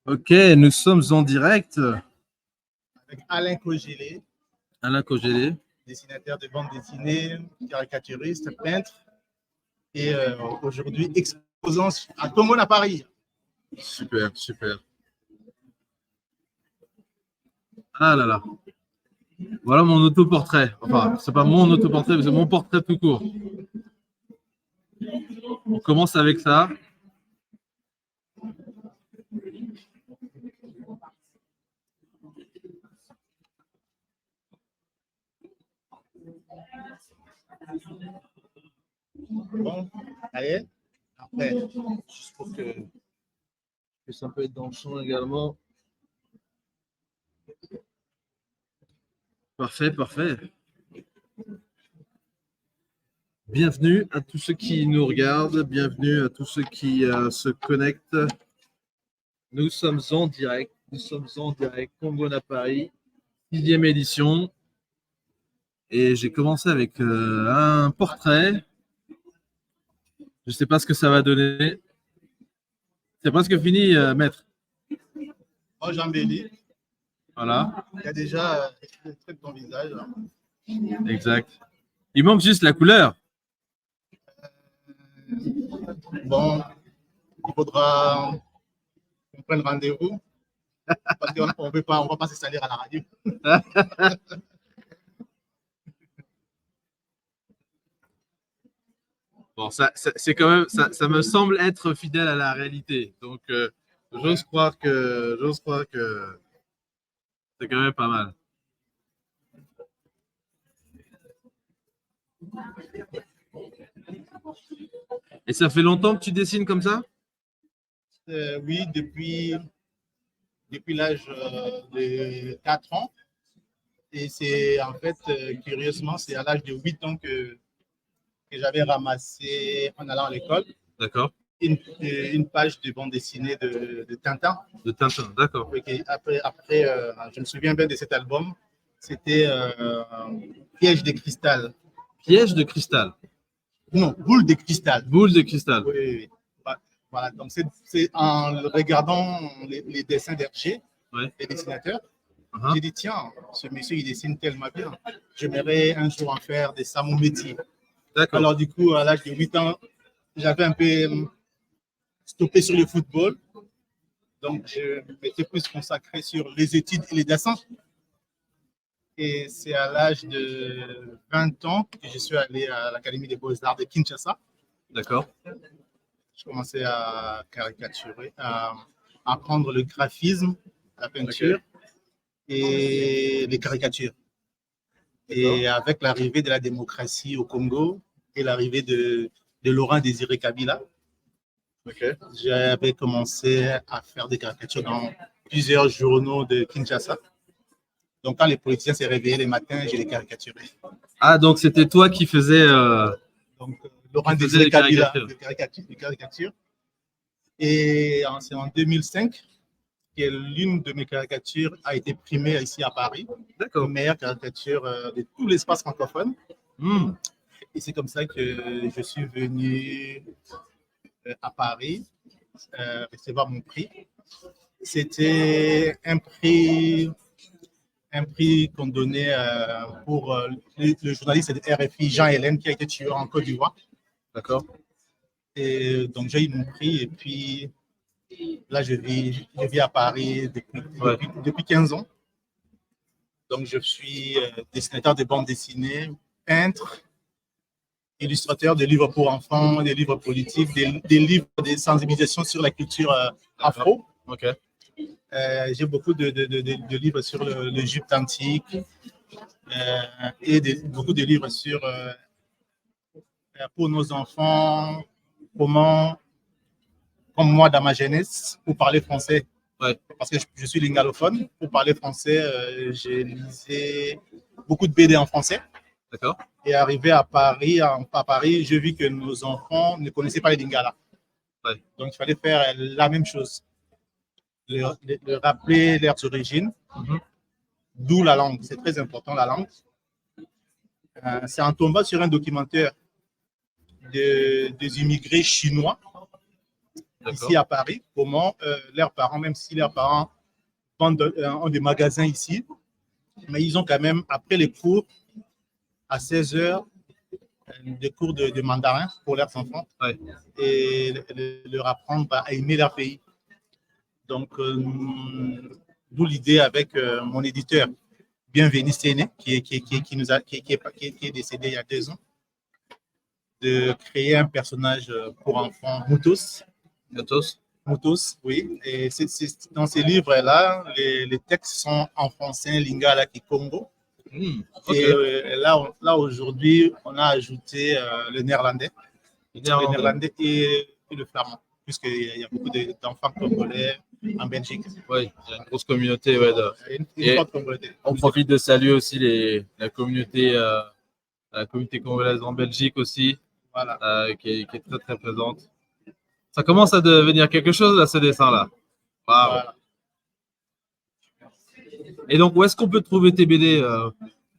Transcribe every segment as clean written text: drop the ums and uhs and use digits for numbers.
Ok, nous sommes en direct. Avec Alain Kogélé. Alain Kogélé. Dessinateur de bande dessinée, caricaturiste, peintre. Et aujourd'hui, exposant à Congo à Paris. Super, super. Ah là là. Voilà mon autoportrait. Enfin, c'est pas mon autoportrait, mais c'est mon portrait tout court. On commence avec ça. Bon, allez. Après, juste pour que ça peut être dans le champ également. Parfait, parfait. Bienvenue à tous ceux qui nous regardent, bienvenue à tous ceux qui se connectent. Nous sommes en direct, Congo à Paris, 6e édition. Et j'ai commencé avec un portrait. Je ne sais pas ce que ça va donner. C'est presque fini, maître. Oh, j'embellis. Voilà. Il y a déjà le trait de ton visage. Exact. Il manque juste la couleur. Bon, il faudra qu'on prenne rendez-vous parce qu'on ne va pas se salir à la radio. Bon, c'est quand même, ça me semble être fidèle à la réalité. Donc, j'ose croire que c'est quand même pas mal. Et ça fait longtemps que tu dessines comme ça? Oui, depuis l'âge de 4 ans. Et c'est en fait, curieusement, c'est à l'âge de 8 ans que j'avais ramassé en allant à l'école. D'accord. Une page de bande dessinée de Tintin. De Tintin, d'accord. Okay. Après, je me souviens bien de cet album. C'était Piège de cristal. Piège de cristal. Non, Boule de cristal. Boule de cristal. Oui, oui. Voilà, donc c'est en regardant les dessins d'Hergé, ouais. Les dessinateurs, j'ai dit, tiens, ce monsieur, il dessine tellement bien. J'aimerais un jour en faire ça mon métier. D'accord. Alors, du coup, à l'âge de 8 ans, j'avais un peu stoppé sur le football. Donc, je m'étais plus consacré sur les études et les dessins. Et c'est à l'âge de 20 ans que je suis allé à l'Académie des Beaux-Arts de Kinshasa. D'accord. Je commençais à caricaturer, à apprendre le graphisme, la peinture et les caricatures. Et avec l'arrivée de la démocratie au Congo et l'arrivée de Laurent Désiré Kabila, j'avais commencé à faire des caricatures dans plusieurs journaux de Kinshasa. Donc, quand les politiciens s'est réveillés les matins, je les caricaturais. Ah, donc c'était toi qui faisais... Donc, Laurent Désiré Kabila, les caricatures. Et c'est en 2005 que l'une de mes caricatures a été primée ici à Paris. D'accord. Meilleure caricature de tout l'espace francophone. Mmh. Et c'est comme ça que je suis venu à Paris recevoir mon prix. C'était un prix qu'on donnait pour le journaliste de RFI, Jean-Hélène, qui a été tué en Côte d'Ivoire. D'accord. Et donc, j'ai eu mon prix. Et puis, là, je vis à Paris depuis 15 ans. Donc, je suis dessinateur de bandes dessinées, peintre, illustrateur de livres pour enfants, des livres politiques, des livres de sensibilisation sur la culture afro. Ok. J'ai beaucoup de livres sur l'Égypte antique et beaucoup de livres sur pour nos enfants, comment, comme moi dans ma jeunesse, pour parler français. Ouais. Parce que je suis lingalophone. Pour parler français, j'ai lisé beaucoup de BD en français. D'accord. Et arrivé à Paris, j'ai vu que nos enfants ne connaissaient pas les lingala. Ouais. Donc, il fallait faire la même chose. Leur rappeler leurs origines, d'où la langue. C'est très important, la langue. C'est en tombant sur un documentaire des immigrés chinois ici à Paris, comment leurs parents, même si leurs parents ont des magasins ici, mais ils ont quand même, après les cours, à 16 heures, des cours de mandarin pour leurs enfants et leur apprendre à aimer leur pays. Donc, d'où l'idée avec mon éditeur, Bienvenue Séné, qui est décédé il y a 2 ans, de créer un personnage pour enfants, Moutos. Moutos, oui. Et dans ces livres-là, les textes sont en français, lingala et congo. Okay. Et là aujourd'hui, on a ajouté le néerlandais. Le néerlandais et le flamand, puisqu'il y a beaucoup d'enfants congolais en Belgique. Oui, il y a une grosse communauté. Ouais, une forte communauté. On profite de saluer aussi la communauté congolaise en Belgique aussi, voilà. qui est très très présente. Ça commence à devenir quelque chose là, ce dessin-là. Wow. Voilà. Et donc, où est-ce qu'on peut trouver tes BD Ils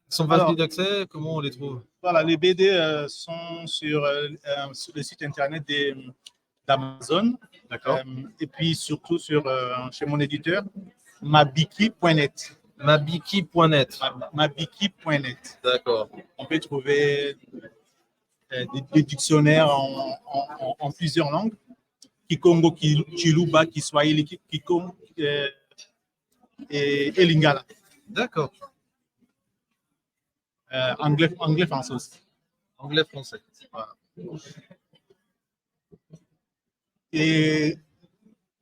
sont faciles d'accès? Comment on les trouve? Voilà, les BD sont sur le site internet d'Amazon. D'accord. Et puis surtout chez mon éditeur, mabiki.net. Mabiki.net. Mabiki.net. D'accord. On peut trouver des dictionnaires en plusieurs langues. Kikongo, Chiluba, Kiswahili, Kikongo et Lingala. D'accord. Anglais, français aussi. Anglais, français. Voilà. Et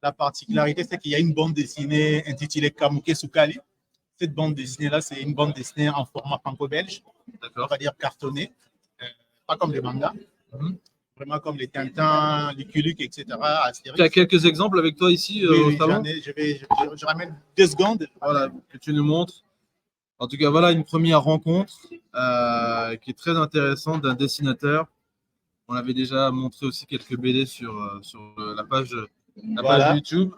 la particularité, c'est qu'il y a une bande dessinée intitulée Kamuke Sukali. Cette bande dessinée-là, c'est une bande dessinée en format franco-belge. D'accord. On va dire cartonné. Pas comme les mangas. Vraiment comme les Tintins, les Lucky, etc. Tu as quelques exemples avec toi ici oui, j'en ai. Je ramène 2 secondes. Voilà, que tu nous montres. En tout cas, voilà une première rencontre qui est très intéressante d'un dessinateur. On avait déjà montré aussi quelques BD sur la page YouTube.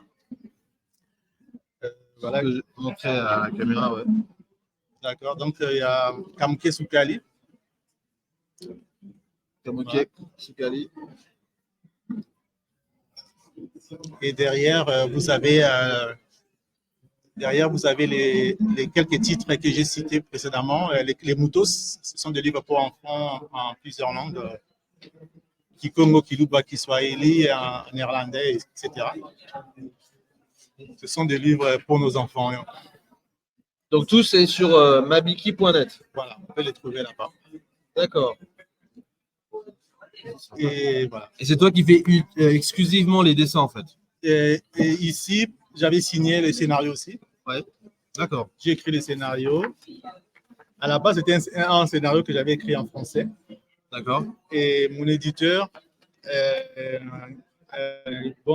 Voilà. Que je montrais à la caméra, ouais. D'accord, donc il y a Kamuke Sukali. Kamuke Sukali. Et derrière, vous avez les quelques titres que j'ai cités précédemment. Les Moutos, ce sont des livres pour enfants en plusieurs langues. Kikongo, Kiluba, Kiswahili, en néerlandais, etc. Ce sont des livres pour nos enfants. Donc tout c'est sur mabiki.net. Voilà, on peut les trouver là-bas. D'accord. Et voilà. Et c'est toi qui fais exclusivement les dessins en fait. Et ici, j'avais signé les scénarios aussi. Ouais. D'accord. J'ai écrit les scénarios. À la base, c'était un scénario que j'avais écrit en français. D'accord. Et mon éditeur,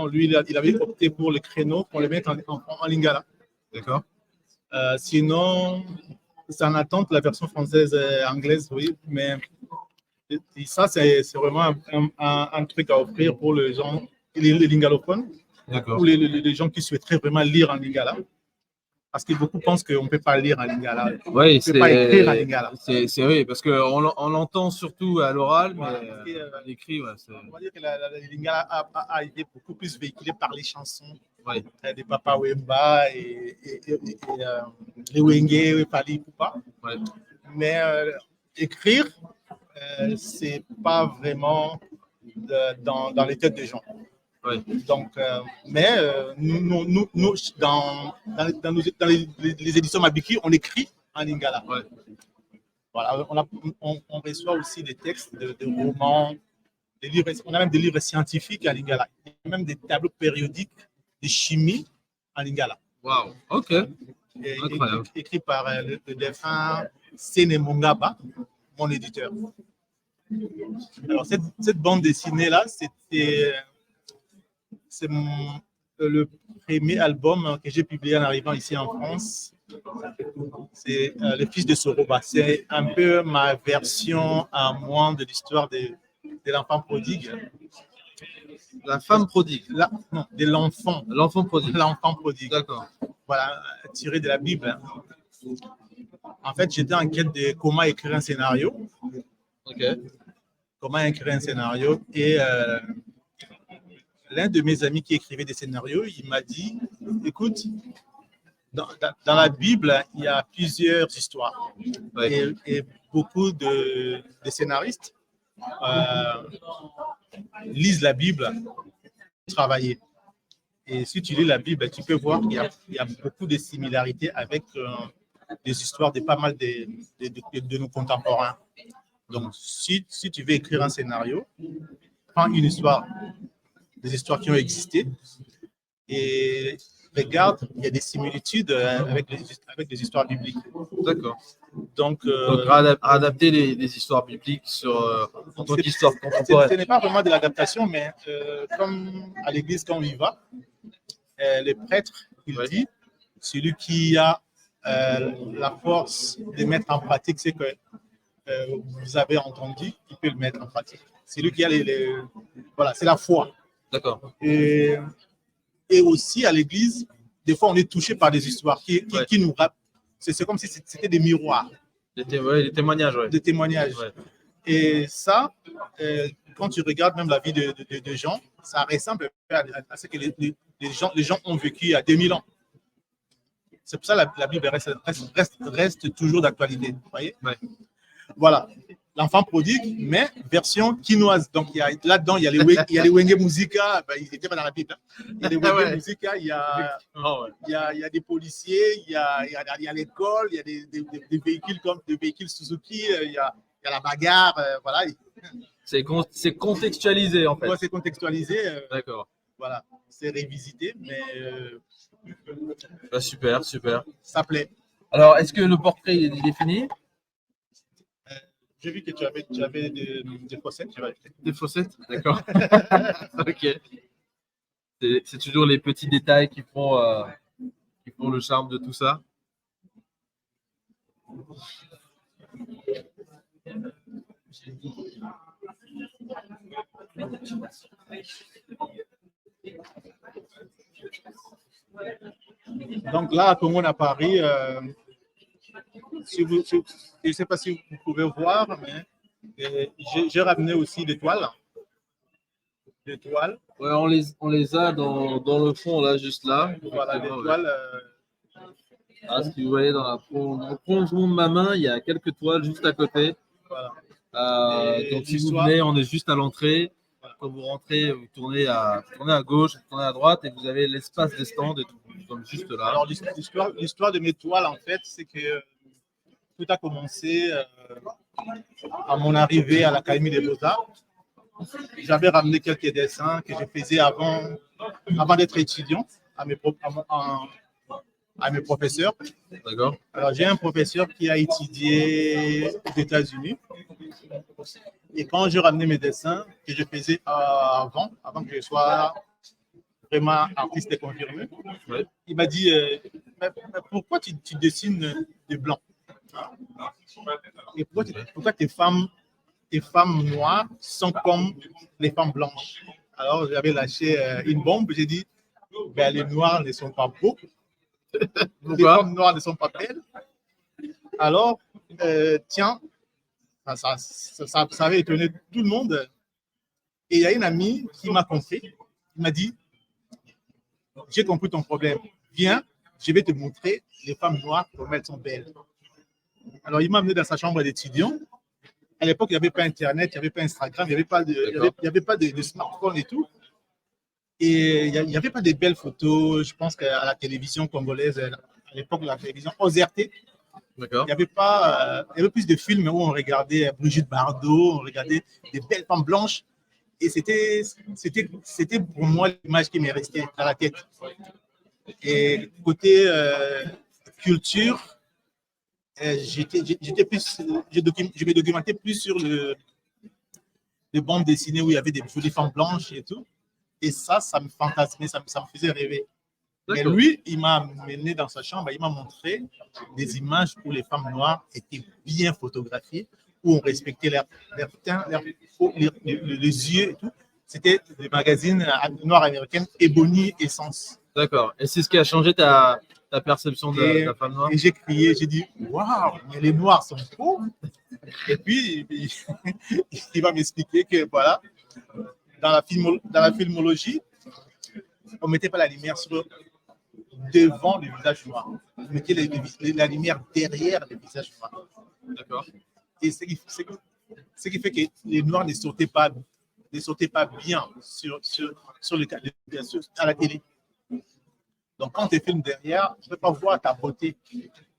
lui, il avait opté pour le créneau pour le mettre en lingala. D'accord. Sinon, c'est en attente la version française anglaise, oui, mais ça, c'est vraiment un truc à offrir pour les gens, les lingalophones, ou les gens qui souhaiteraient vraiment lire en lingala. Parce que beaucoup pensent qu'on ne peut pas lire en lingala. Oui, on ne peut pas écrire en lingala. C'est oui, parce qu'on l'entend surtout à l'oral, mais à l'écrit, ouais, on va dire que le lingala a été beaucoup plus véhiculé par les chansons des Papa Wemba et les Wenge, Pali Poupa. Ouais. Mais écrire, c'est pas vraiment dans les têtes des gens. Ouais. Donc, mais nous dans les éditions Mabiki, on écrit en lingala. Ouais. Voilà, on reçoit aussi des textes de romans, des livres, on a même des livres scientifiques en lingala, même des tableaux périodiques de chimie en lingala. Wow, ok. Incroyable. Écrit par le défunt Séné Mongaba, mon éditeur. Alors, cette bande dessinée-là, c'est le premier album que j'ai publié en arrivant ici en France. C'est Le Fils de Soroba. C'est un peu ma version à moi de l'histoire de l'enfant prodigue. La femme prodigue. Non, de l'enfant. L'enfant prodigue. L'enfant prodigue. D'accord. Voilà, tiré de la Bible. En fait, j'étais en quête de comment écrire un scénario. Ok. Comment écrire un scénario. Et l'un de mes amis qui écrivait des scénarios, il m'a dit, écoute, dans la Bible, il y a plusieurs histoires. Ouais. Et beaucoup de scénaristes lisent la Bible pour travailler. Et si tu lis la Bible, tu peux voir qu'il y a beaucoup de similarités avec des histoires de pas mal de nos contemporains. Donc, si tu veux écrire un scénario, prends une histoire, des histoires qui ont existé, et regarde, il y a des similitudes avec les histoires bibliques. D'accord. Donc adapter les histoires bibliques en tant qu'histoire contemporaine. Ce n'est pas vraiment de l'adaptation, mais comme à l'église, quand on y va, le prêtre, il dit, celui qui a la force de mettre en pratique ce que vous avez entendu, il peut le mettre en pratique. C'est lui qui a voilà, c'est la foi. D'accord. Et aussi à l'église, des fois, on est touché par des histoires qui nous rappellent. C'est comme si c'était des miroirs. Des témoignages, ouais. Des témoignages. Ouais. Et ça, quand tu regardes même la vie de gens, ça ressemble à ce que les gens ont vécu il y a 2000 ans. C'est pour ça que la Bible reste toujours d'actualité. Vous voyez? Ouais. Voilà. L'enfant prodigue, mais version quinoise. Donc, là-dedans, il y a les Wenge Musica. Ben, ils n'étaient pas dans la Bible. Hein. Il y a les Wenge Musica, il y a des policiers, il y a l'école, il y a des véhicules comme des véhicules Suzuki, il y a la bagarre. Voilà. C'est contextualisé, en fait. Ouais, c'est contextualisé. D'accord. Voilà. C'est révisité, mais. Bah, super. Ça plaît. Alors, est-ce que le portrait il est fini? J'ai vu que tu avais des fossettes. Des fossettes? D'accord. Ok. C'est toujours les petits détails qui font le charme de tout ça. Donc là, à Congo, à Paris, je ne sais pas si vous pouvez voir, mais j'ai ramené aussi des toiles. Ouais, on les a dans le fond, là, juste là. Voilà, des toiles. Si vous voyez, dans le prolongement de ma main, il y a quelques toiles juste à côté. Voilà. Donc, si vous venez, on est juste à l'entrée. Voilà. Quand vous rentrez, vous tournez à gauche, vous tournez à droite et vous avez l'espace des stands et tout. Nous sommes juste là. Alors, l'histoire de mes toiles, en fait, c'est que tout a commencé à mon arrivée à l'Académie des Beaux-Arts. J'avais ramené quelques dessins que je faisais avant d'être étudiant à mes professeurs. D'accord. Alors, j'ai un professeur qui a étudié aux États-Unis. Et quand je ramenais mes dessins que je faisais avant que je sois vraiment artiste confirmé, il m'a dit mais pourquoi tu dessines des blancs? Et pourquoi tes femmes noires sont comme les femmes blanches? Alors, j'avais lâché une bombe. J'ai dit ben, les noirs ne sont pas beaux. Les femmes noires ne sont pas belles. Alors, tiens, ça avait étonné tout le monde. Et il y a une amie qui m'a compris. Il m'a dit, j'ai compris ton problème. Viens, je vais te montrer les femmes noires comment elles sont belles. Alors, il m'a amené dans sa chambre d'étudiant. À l'époque, il n'y avait pas Internet, il n'y avait pas Instagram, il n'y avait pas de smartphone et tout. Et il n'y avait pas de belles photos. Je pense qu'à la télévision congolaise, à l'époque, la télévision OZRT, il y avait plus de films où on regardait Brigitte Bardot, on regardait des belles femmes blanches. Et c'était pour moi l'image qui m'est restée dans la tête. Et côté culture, je me documentais plus sur les bandes dessinées où il y avait des jolies femmes blanches et tout. Et ça me fantasmait, ça me faisait rêver. Mais lui, il m'a amené dans sa chambre, il m'a montré des images où les femmes noires étaient bien photographiées, où on respectait leur teint, les yeux et tout. C'était des magazines noirs américains, Ebony et Essence. D'accord. Et c'est ce qui a changé ta perception de la femme noire? Et j'ai crié, j'ai dit, waouh, mais les noirs sont beaux. Et puis, il va m'expliquer que voilà, dans la filmologie, on ne mettait pas la lumière devant le visage noir. On mettait la lumière derrière le visage noir. D'accord. Et ce qui fait que les noirs ne sautaient pas bien à la télé. Donc, quand tu filmes derrière, tu ne peux pas voir ta beauté.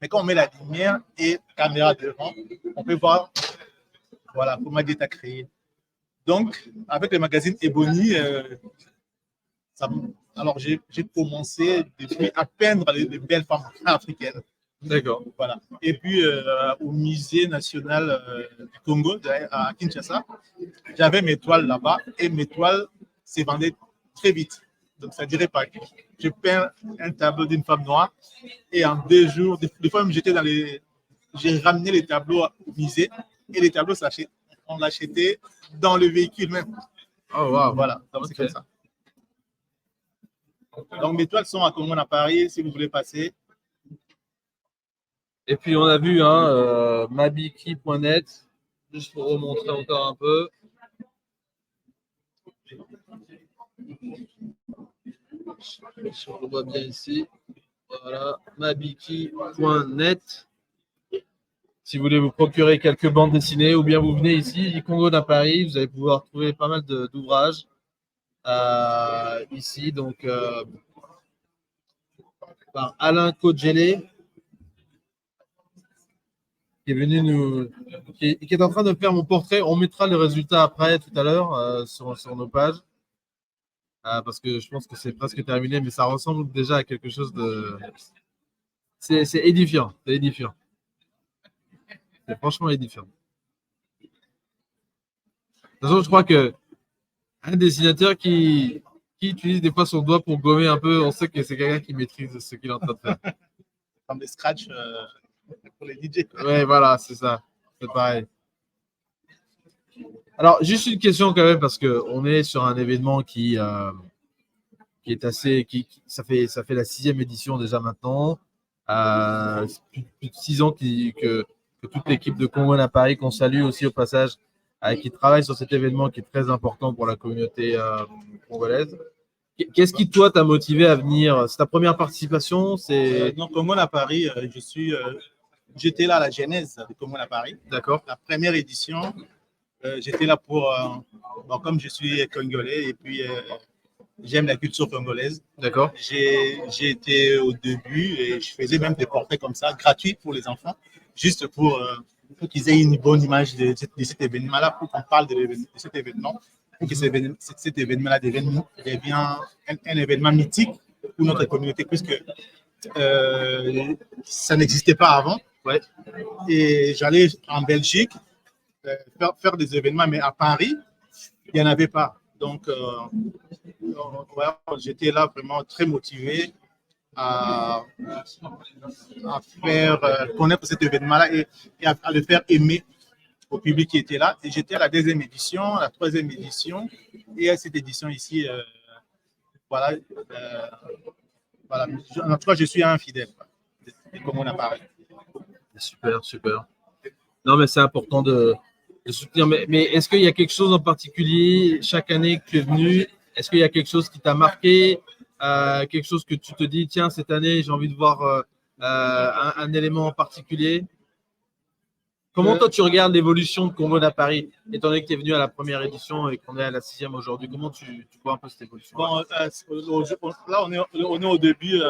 Mais quand on met la lumière et la caméra devant, on peut voir comment tu as créé. Donc, avec le magazine Ebony, alors j'ai commencé depuis à peindre les belles femmes africaines. D'accord. Voilà. Et puis, au musée national du Congo, à Kinshasa, j'avais mes toiles là-bas et mes toiles se vendaient très vite. Donc, ça ne dirait pas. Je peins un tableau d'une femme noire et en 2 jours, des fois, j'ai ramené les tableaux au musée et les tableaux, on l'achetait dans le véhicule même. Oh, wow. Voilà, donc c'est comme ça. Donc, mes toiles sont à Congo à Paris, si vous voulez passer. Et puis, on a vu mabiki.net, juste pour remontrer encore un peu. Si on le voit bien ici. Voilà, mabiki.net. Si vous voulez vous procurer quelques bandes dessinées ou bien vous venez ici, du Congo à Paris, vous allez pouvoir trouver pas mal d'ouvrages ici. Donc, par Alain Kodjele, qui est venu qui est en train de faire mon portrait. On mettra les résultats après, tout à l'heure, sur nos pages. Parce que je pense que c'est presque terminé, mais ça ressemble déjà à quelque chose de... C'est édifiant, c'est édifiant. C'est franchement édifiant. De toute façon, je crois que un dessinateur qui utilise des fois son doigt pour gommer un peu, on sait que c'est quelqu'un qui maîtrise ce qu'il est en train de faire. Comme des scratchs pour les DJ. Ouais, voilà, c'est ça. C'est pareil. Alors, juste une question quand même, parce qu'on est sur un événement qui est assez... ça fait la 6e édition déjà maintenant. Plus de 6 ans que toute l'équipe de Congo à Paris, qu'on salue aussi au passage, qui travaille sur cet événement qui est très important pour la communauté congolaise. Qu'est-ce qui, toi, t'a motivé à venir? C'est ta première participation? Donc, Congo à Paris, j'étais là à la genèse de Congo à Paris. D'accord. La première édition, j'étais là pour, comme je suis congolais et puis j'aime la culture congolaise. D'accord. J'ai été au début et je faisais même des portraits comme ça, gratuits pour les enfants, juste pour qu'ils aient une bonne image de cet événement-là, pour qu'on parle de cet événement, pour que cet événement-là devienne un événement mythique pour notre communauté, puisque ça n'existait pas avant. Ouais. Et j'allais en Belgique faire des événements, mais à Paris, il n'y en avait pas. Donc, j'étais là vraiment très motivé à faire connaître cet événement-là et à le faire aimer au public qui était là. Et j'étais à la 2e édition, à la 3e édition et à cette édition ici. Voilà. En tout cas, je suis un fidèle. Comme on a parlé. Super, super. Non, mais c'est important de soutenir. Mais est-ce qu'il y a quelque chose en particulier, chaque année que tu es venu, est-ce qu'il y a quelque chose qui t'a marqué, quelque chose que tu te dis, tiens, cette année, j'ai envie de voir un élément en particulier? Comment toi, tu regardes l'évolution de Congo à Paris, étant donné que tu es venu à la première édition et qu'on est à la 6e aujourd'hui? Comment tu vois un peu cette évolution? Bon, là, on est au début.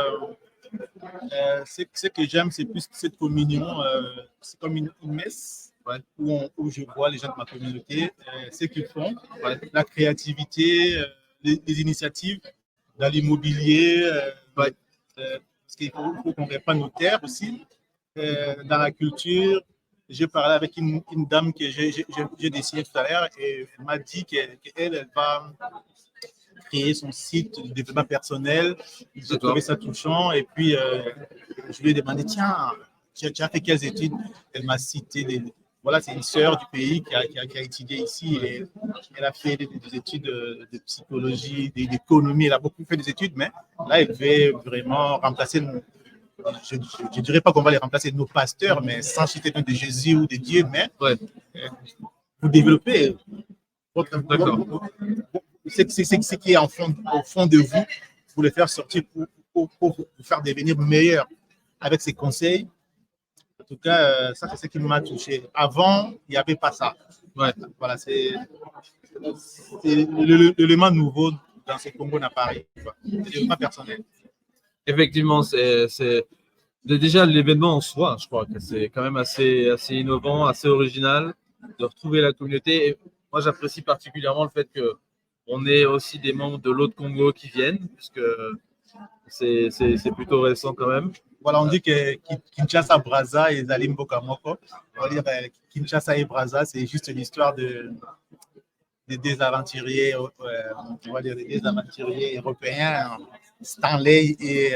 Ce que j'aime, c'est plus cette communion. C'est comme une messe, ouais, où je vois les gens de ma communauté, ce qu'ils font, ouais, la créativité, les initiatives dans l'immobilier, ouais, parce qu'il faut qu'on ne pas nos terres aussi, dans la culture. J'ai parlé avec une dame que j'ai dessiné tout à l'heure et elle m'a dit qu'elle va créer son site de développement personnel. J'ai trouvé ça touchant. Et puis, je lui ai demandé, tiens, tu as fait quelles études? Elle m'a cité, voilà, c'est une sœur du pays qui a étudié ici. Et elle a fait des études de psychologie, d'économie. Elle a beaucoup fait des études, mais là, elle veut vraiment remplacer je ne dirais pas qu'on va les remplacer nos pasteurs, mais sans citer de Jésus ou de Dieu, mais ouais, vous développez ce qui est au fond de vous, pour les faire sortir, pour vous faire devenir meilleur avec ses conseils. En tout cas, ça, c'est ce qui m'a touché. Avant, il n'y avait pas ça. Ouais. Voilà, c'est l'élément nouveau dans ce Congo à Paris. C'est l'élément personnel. Effectivement, déjà l'événement en soi, je crois que c'est quand même assez innovant, assez original de retrouver la communauté. Et moi, j'apprécie particulièrement le fait qu'on ait aussi des membres de l'autre Congo qui viennent, puisque c'est plutôt récent quand même. Voilà, on dit que Kinshasa, Brazza et Zalim Bokamoko. On va dire Kinshasa et Brazza, c'est juste l'histoire des aventuriers, on va dire des aventuriers européens, Stanley et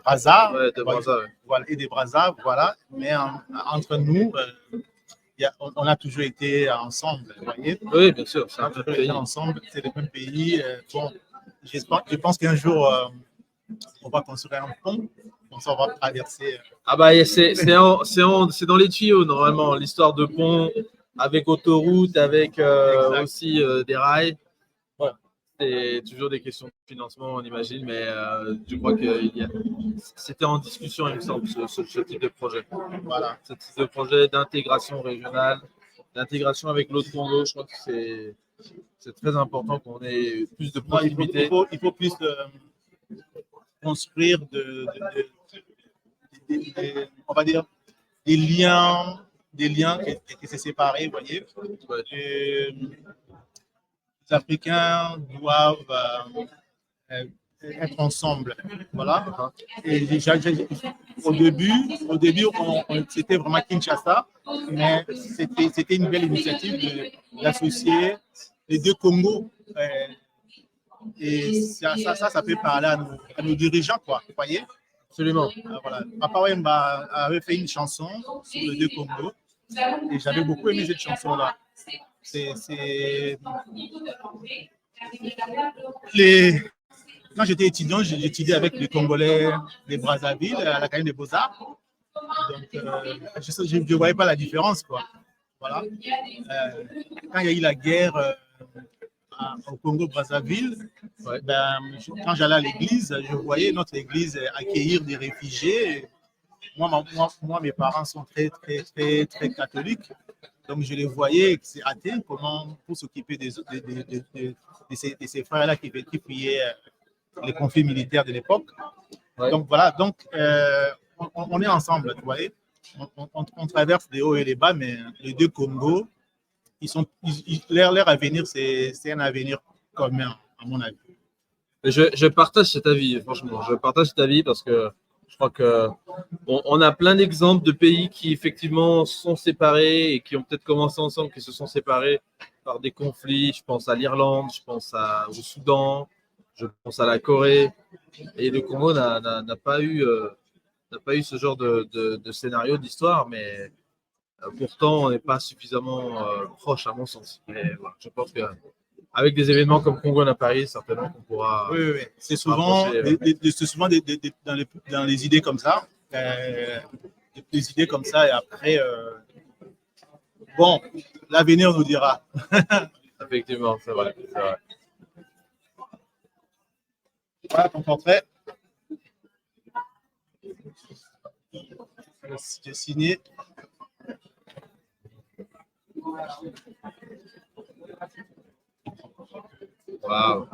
Brazza. Ouais, de Brazza, ouais. Voilà, et des Brazza, voilà. Mais entre nous, on a toujours été ensemble, vous voyez. Oui, bien sûr, c'est On a toujours été ensemble, c'est le même pays. Bon, je pense qu'un jour, on va construire un pont, comme ça on va traverser. Ah bah c'est dans les tuyaux normalement, l'histoire de pont avec autoroute, avec aussi des rails. Bon, c'est toujours des questions de financement, on imagine, mais je crois que c'était en discussion, il me semble, ce type de projet. Voilà. Ce type de projet d'intégration régionale, d'intégration avec l'autre Congo, je crois que c'est très important qu'on ait plus de proximité. Il faut plus construire on va dire des liens qui se séparés, vous voyez. Ouais. Les Africains doivent être ensemble, voilà. Et déjà, au début c'était vraiment Kinshasa, mais c'était une belle initiative d'associer les deux Congos. Et ça peut parler à nos dirigeants, quoi, vous voyez. Absolument. Voilà. Papa Wemba avait fait une chanson sur les deux Congos et j'avais beaucoup aimé cette chanson-là. Quand j'étais étudiant, j'étudiais avec les Congolais des Brazzaville à l'Académie des Beaux-Arts. Donc, je ne voyais pas la différence, quoi. Voilà. Quand il y a eu la guerre au Congo-Brazzaville, ouais, quand j'allais à l'église, je voyais notre église accueillir des réfugiés. Moi, mes parents sont très catholiques. Donc, je les voyais, c'est athée, comment pour s'occuper de ces frères-là qui fuyaient les conflits militaires de l'époque. Ouais. Donc, voilà, on est ensemble, vous voyez. On traverse des hauts et des bas, mais les deux Congos, leur avenir, c'est un avenir commun, à mon avis. Je partage cet avis, franchement. Je partage cet avis parce que je crois qu'on a plein d'exemples de pays qui, effectivement, sont séparés et qui ont peut-être commencé ensemble, qui se sont séparés par des conflits. Je pense à l'Irlande, je pense au Soudan, je pense à la Corée. Et le Congo n'a pas eu ce genre de scénario, d'histoire, mais pourtant, on n'est pas suffisamment proche, à mon sens. Mais voilà, je pense qu'avec des événements comme Congo à Paris, certainement qu'on pourra. Oui. C'est souvent, dans les idées comme ça. Des idées comme ça, et après, bon, l'avenir nous dira. Effectivement, c'est vrai. Voilà ton portrait. J'ai signé. Wow.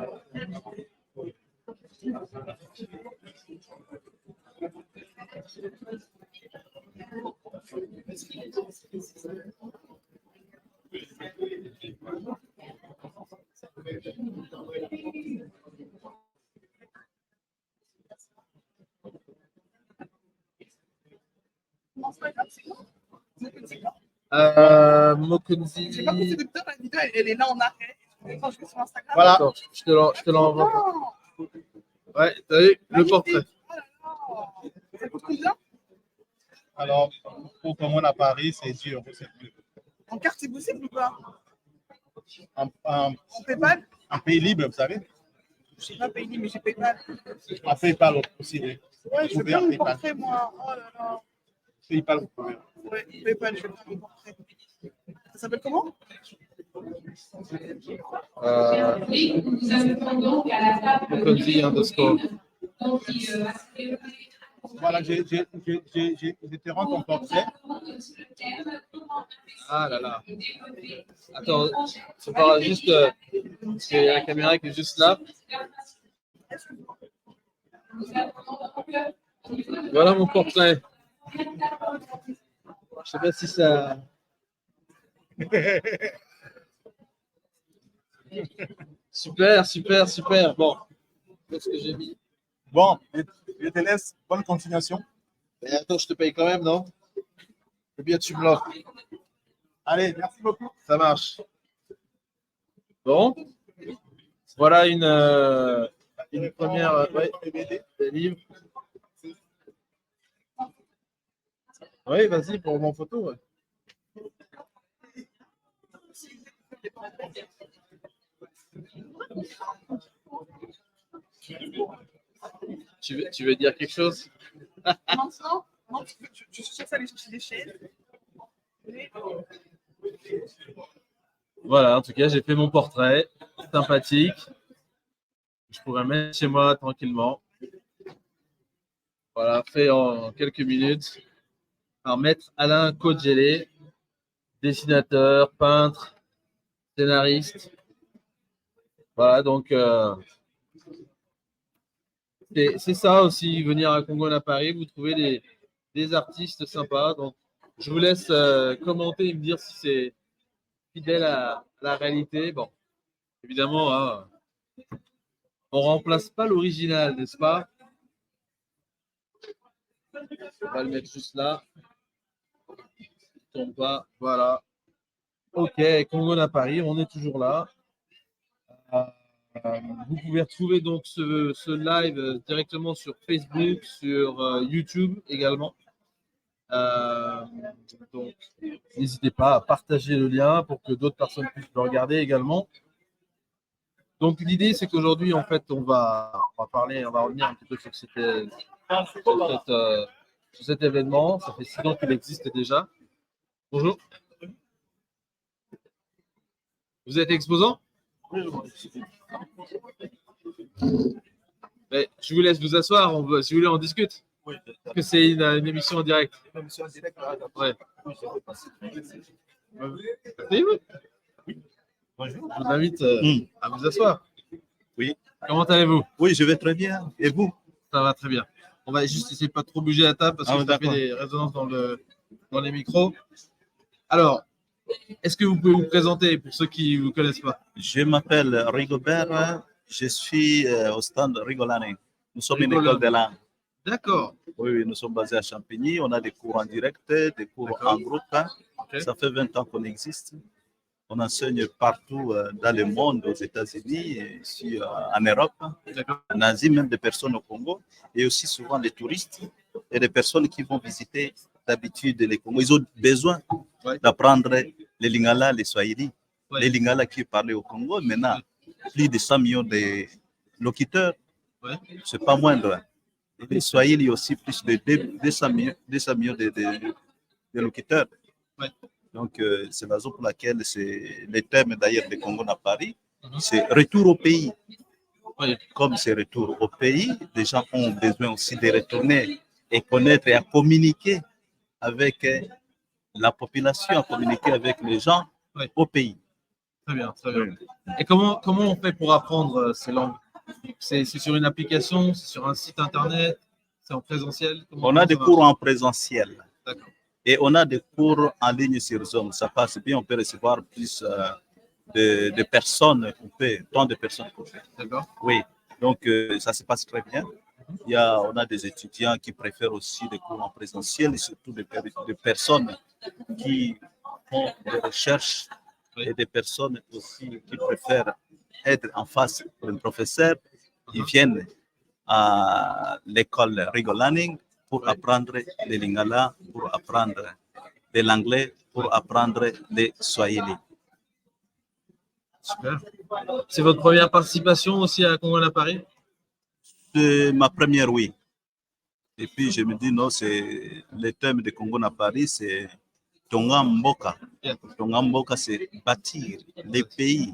Mokunzi. Je sais pas si c'est docteur, la vidéo, elle est là en arrêt. Quand je vais sur Instagram. Voilà. Attends, je te l'envoie. Ouais, t'as vu le portrait. Oh là là. Ça coûte combien? Alors, pour commander à Paris, c'est 10 €. En carte, c'est possible ou pas? En PayPal? En pays libre, vous savez. Je sais pas pays libre, mais j'ai PayPal. En PayPal aussi. Ouais, je veux bien mon portrait, moi. Oh là là. PayPal, vous pouvez. Ouais, PayPal, je veux bien mon portrait. Ça s'appelle comment? Oui, nous assistons donc à la table de Mokonzi underscore. donc, Voilà, je te rends ton portrait. Ah là là. Attends, tu parles juste. Parce qu'il y a la caméra qui est juste là. Voilà mon portrait. Je sais pas si ça. Super, super, super. Bon, qu'est-ce que j'ai mis? Bon, je te laisse. Bonne continuation. Mais attends, je te paye quand même, non? Ou bien tu me l'offres. Allez, merci beaucoup. Ça marche. Bon, voilà une première ouais, des livres. Oui, vas-y pour mon photo. Ouais. Tu veux dire quelque chose? Maintenant, non, je suis sûre que ça aller chercher des chaises. Voilà, en tout cas, j'ai fait mon portrait. Sympathique. Je pourrais mettre chez moi tranquillement. Voilà, fait en quelques minutes par Maître Alain Kodjelé, dessinateur, peintre, scénariste. Voilà, donc c'est ça aussi, venir à Congo à Paris, vous trouvez des artistes sympas. Donc, je vous laisse commenter et me dire si c'est fidèle à la réalité. Bon, évidemment, hein, on remplace pas l'original, n'est-ce pas? On va le mettre juste là. Il tombe pas. Voilà. Ok, Congo à Paris, on est toujours là. Vous pouvez retrouver donc ce live directement sur Facebook, sur YouTube également. Donc, n'hésitez pas à partager le lien pour que d'autres personnes puissent le regarder également. Donc, l'idée, c'est qu'aujourd'hui, en fait, on va revenir un petit peu sur cet événement. Ça fait 6 ans qu'il existe déjà. Bonjour. Vous êtes exposant? Mais je vous laisse vous asseoir. Si vous voulez, on discute. Oui, Parce que c'est une émission en direct. une émission en direct. Ouais. Bonjour. Je vous invite à vous asseoir. Oui. Comment allez-vous? Oui, je vais très bien. Et vous? Ça va très bien. On va juste essayer de pas trop bouger la table parce que ça fait des résonances dans les micros. Alors, est-ce que vous pouvez vous présenter pour ceux qui ne vous connaissent pas? Je m'appelle Rigobert, je suis au stand Rigolani. Nous sommes une Rigolani. école de langue. D'accord. Oui, nous sommes basés à Champigny. On a des cours en direct, des cours en groupe. Okay. Ça fait 20 ans qu'on existe. On enseigne partout dans le monde, aux États-Unis, ici en Europe, en Asie, même des personnes au Congo, et aussi souvent des touristes et des personnes qui vont visiter d'habitude les Congos. Ils ont besoin d'apprendre les Lingala, les Swahili, les Lingala qui parlent au Congo. Maintenant, plus de 100 millions de locuteurs, c'est pas moindre. Et les Swahili aussi plus de 200 millions de locuteurs. Donc, c'est la raison pour laquelle c'est le thème d'ailleurs de Congo à Paris, c'est retour au pays. Comme c'est retour au pays, les gens ont besoin aussi de retourner et connaître et à communiquer avec la population, à communiquer avec les gens au pays. Très bien, très bien. Et comment on fait pour apprendre ces langues? C'est sur une application, c'est sur un site internet, c'est en présentiel? On a des cours en présentiel. D'accord. Et on a des cours en ligne sur Zoom. Ça passe bien, on peut recevoir plus de personnes, tant de personnes qu'on fait. D'accord. Oui, donc ça se passe très bien. On a des étudiants qui préfèrent aussi des cours en présentiel et surtout des personnes qui font des recherches et des personnes aussi qui préfèrent être en face d'un professeur. Ils viennent à l'école Rigolani pour apprendre les lingala, pour apprendre de l'anglais, pour apprendre les swahili. Super. C'est votre première participation aussi à Congo à Paris? C'est ma première, oui. Et puis je me dis, non, c'est le thème de Congo à Paris, c'est Tonga Mboka. Bien. Tonga Mboka, c'est bâtir les pays,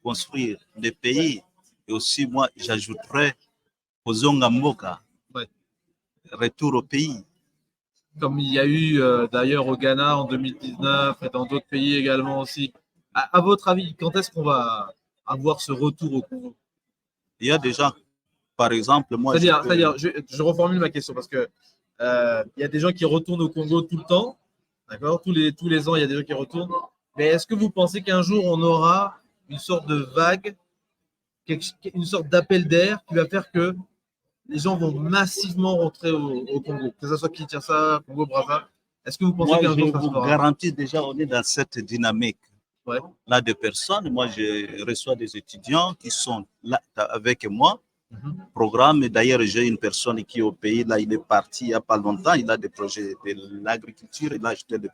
construire des pays. Et aussi, moi, j'ajouterais Ozonga Mboka, Ouais. retour au pays. Comme il y a eu d'ailleurs au Ghana en 2019 et dans d'autres pays également aussi. À votre avis, quand est-ce qu'on va avoir ce retour au Congo? Il y a des gens, par exemple, moi, C'est-à-dire, je reformule ma question parce que il y a des gens qui retournent au Congo tout le temps, d'accord? Tous les ans, il y a des gens qui retournent. Mais est-ce que vous pensez qu'un jour, on aura une sorte de vague, une sorte d'appel d'air qui va faire que les gens vont massivement rentrer au Congo, que ce soit Kinshasa, Congo, Brazza? Est-ce que vous pensez moi, qu'un je jour ça se vous fera? garantis déjà, on est dans cette dynamique. Ouais. Là, des personnes, moi, je reçois des étudiants qui sont là avec moi. Programme. Et d'ailleurs, j'ai une personne qui est au pays, là, il est parti il n'y a pas longtemps, il a des projets de l'agriculture, il a acheté des